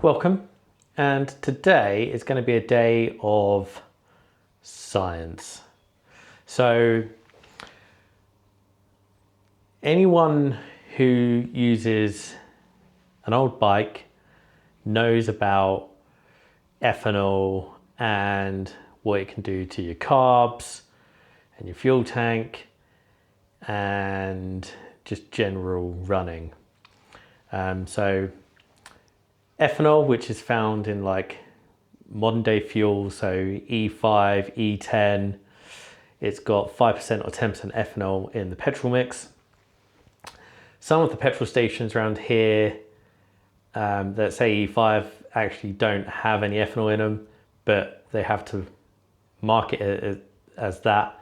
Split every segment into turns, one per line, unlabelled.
welcome. And today is going to be a day of science. So anyone who uses an old bike knows about ethanol and what it can do to your carbs and your fuel tank and just general running. So ethanol, which is found in like modern day fuel, so E5, E10, it's got 5% or 10% ethanol in the petrol mix. Some of the petrol stations around here that say E5 actually don't have any ethanol in them, but they have to market it as that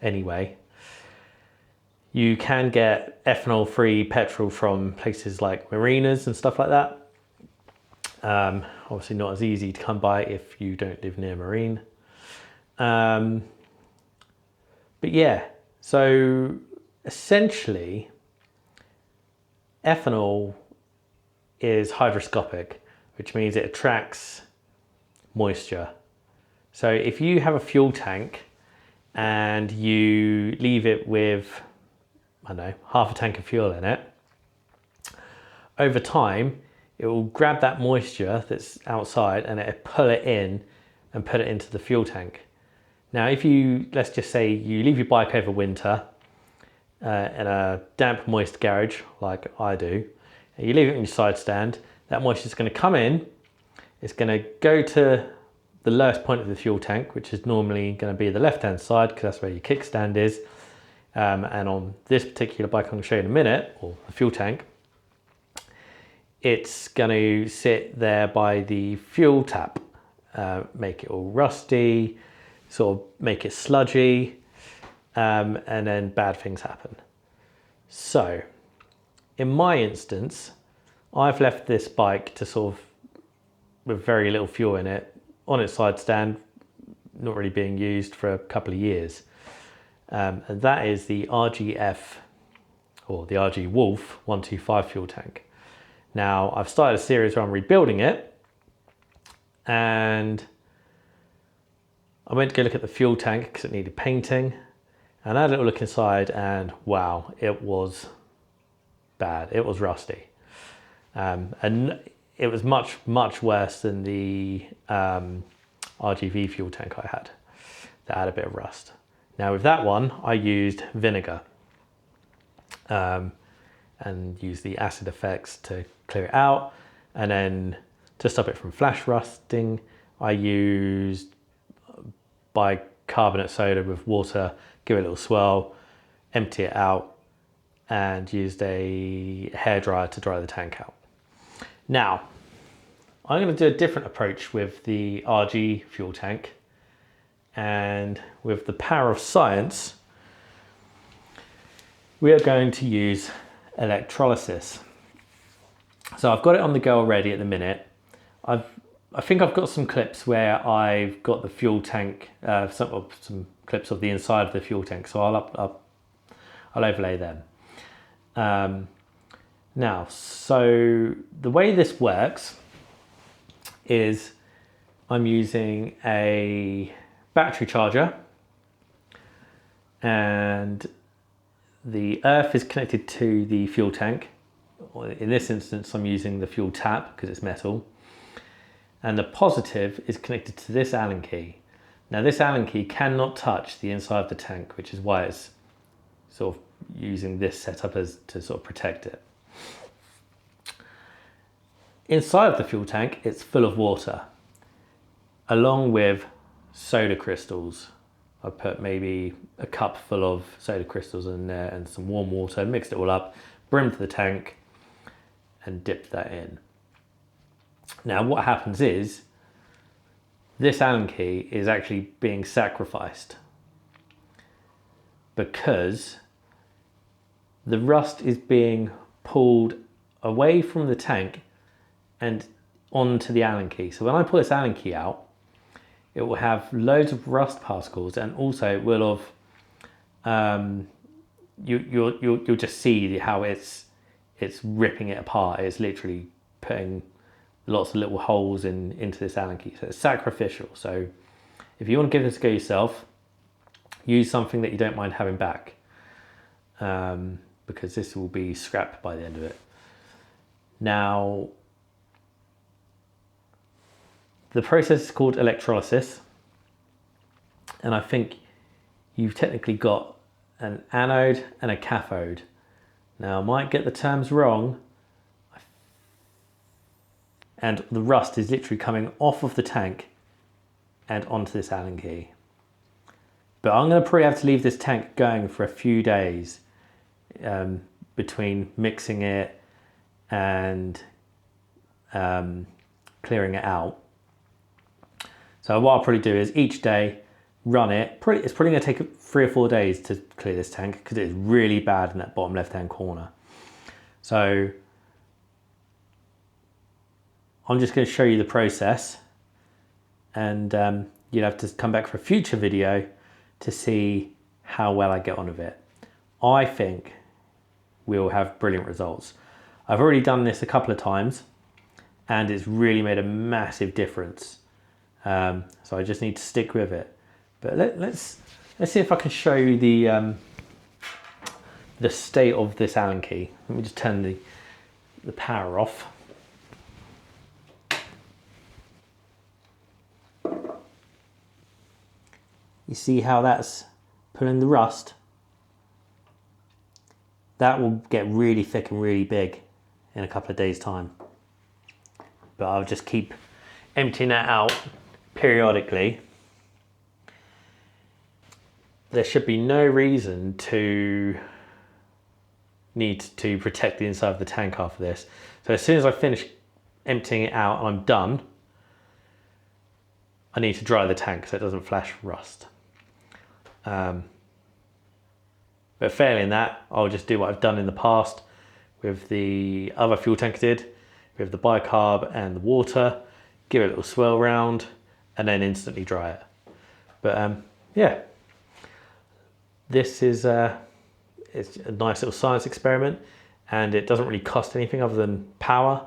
anyway. You can get ethanol-free petrol from places like marinas and stuff like that. Obviously not as easy to come by if you don't live near a marine. But yeah, so essentially ethanol is hygroscopic, which means it attracts moisture. So if you have a fuel tank and you leave it with, I don't know, half a tank of fuel in it, over time it will grab that moisture that's outside and it'll pull it in and put it into the fuel tank. Now if you, let's just say you leave your bike over winter in a damp moist garage like I do, and you leave it in your side stand, that moisture is going to come in, it's going to go to the lowest point of the fuel tank, which is normally going to be the left hand side because that's where your kickstand is. And on this particular bike I'm going to show you in a minute, or the fuel tank, it's going to sit there by the fuel tap, make it all rusty, sort of make it sludgy, and then bad things happen. So in my instance, I've left this bike to sort of, with very little fuel in it, on its side stand, not really being used for a couple of years. And that is the RGF, or the RG Wolf 125 fuel tank. Now I've started a series where I'm rebuilding it, and I went to go look at the fuel tank because it needed painting, and I had a little look inside and wow, it was bad. It was rusty. And it was much worse than the RGV fuel tank I had that had a bit of rust. Now with that one, I used vinegar and used the acid effects to clear it out. And then to stop it from flash rusting, I used bicarbonate soda with water, give it a little swirl, empty it out, and used a hairdryer to dry the tank out. Now, I'm going to do a different approach with the RG fuel tank. And with the power of science, we are going to use electrolysis. So I've got it on the go already at the minute. I think I've got some clips where I've got the fuel tank, some clips of the inside of the fuel tank, so I'll overlay them. Now, so the way this works is I'm using a battery charger, and the earth is connected to the fuel tank. In this instance, I'm using the fuel tap because it's metal, and the positive is connected to this Allen key. Now this Allen key cannot touch the inside of the tank, which is why it's sort of using this setup as to sort of protect it. Inside of the fuel tank, it's full of water, along with soda crystals. I put maybe a cup full of soda crystals in there and some warm water, mixed it all up, brimmed the tank and dipped that in. Now what happens is this Allen key is actually being sacrificed because the rust is being pulled away from the tank and onto the Allen key. So when I pull this Allen key out, it will have loads of rust particles, and also it will have, you'll just see how it's ripping it apart. It's literally putting lots of little holes into this Allen key. So it's sacrificial. So if you want to give this a go yourself, use something that you don't mind having back, because this will be scrapped by the end of it. Now, the process is called electrolysis, and I think you've technically got an anode and a cathode. Now, I might get the terms wrong, and the rust is literally coming off of the tank and onto this Allen key. But I'm going to probably have to leave this tank going for a few days between mixing it and clearing it out. So what I'll probably do is each day run it. It's probably going to take 3 or 4 days to clear this tank because it is really bad in that bottom left-hand corner. So I'm just going to show you the process, and you'll have to come back for a future video to see how well I get on with it. I think we'll have brilliant results. I've already done this a couple of times and it's really made a massive difference. So I just need to stick with it. But let's see if I can show you the state of this Allen key. Let me just turn the power off. You see how that's pulling the rust? That will get really thick and really big in a couple of days' time. But I'll just keep emptying that out periodically. There should be no reason to need to protect the inside of the tank after this. So as soon as I finish emptying it out and I'm done, I need to dry the tank so it doesn't flash rust. But failing that, I'll just do what I've done in the past with the other fuel tank I did, with the bicarb and the water, give it a little swirl round and then instantly dry it. But yeah, this is it's a nice little science experiment, and it doesn't really cost anything other than power.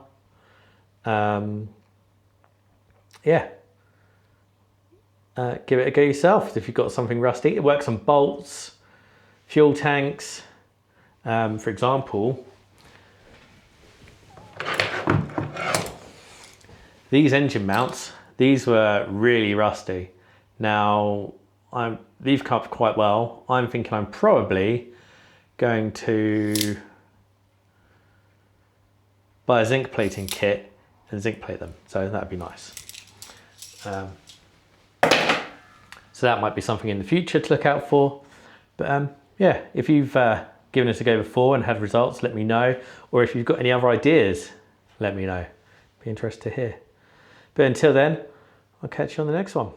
Yeah. Give it a go yourself if you've got something rusty. It works on bolts, fuel tanks. For example, these engine mounts, these were really rusty. Now, they've come up quite well. I'm thinking I'm probably going to buy a zinc plating kit and zinc plate them. So that'd be nice. So that might be something in the future to look out for. But yeah, if you've given it a go before and had results, let me know. Or if you've got any other ideas, let me know. Be interested to hear. But until then, I'll catch you on the next one.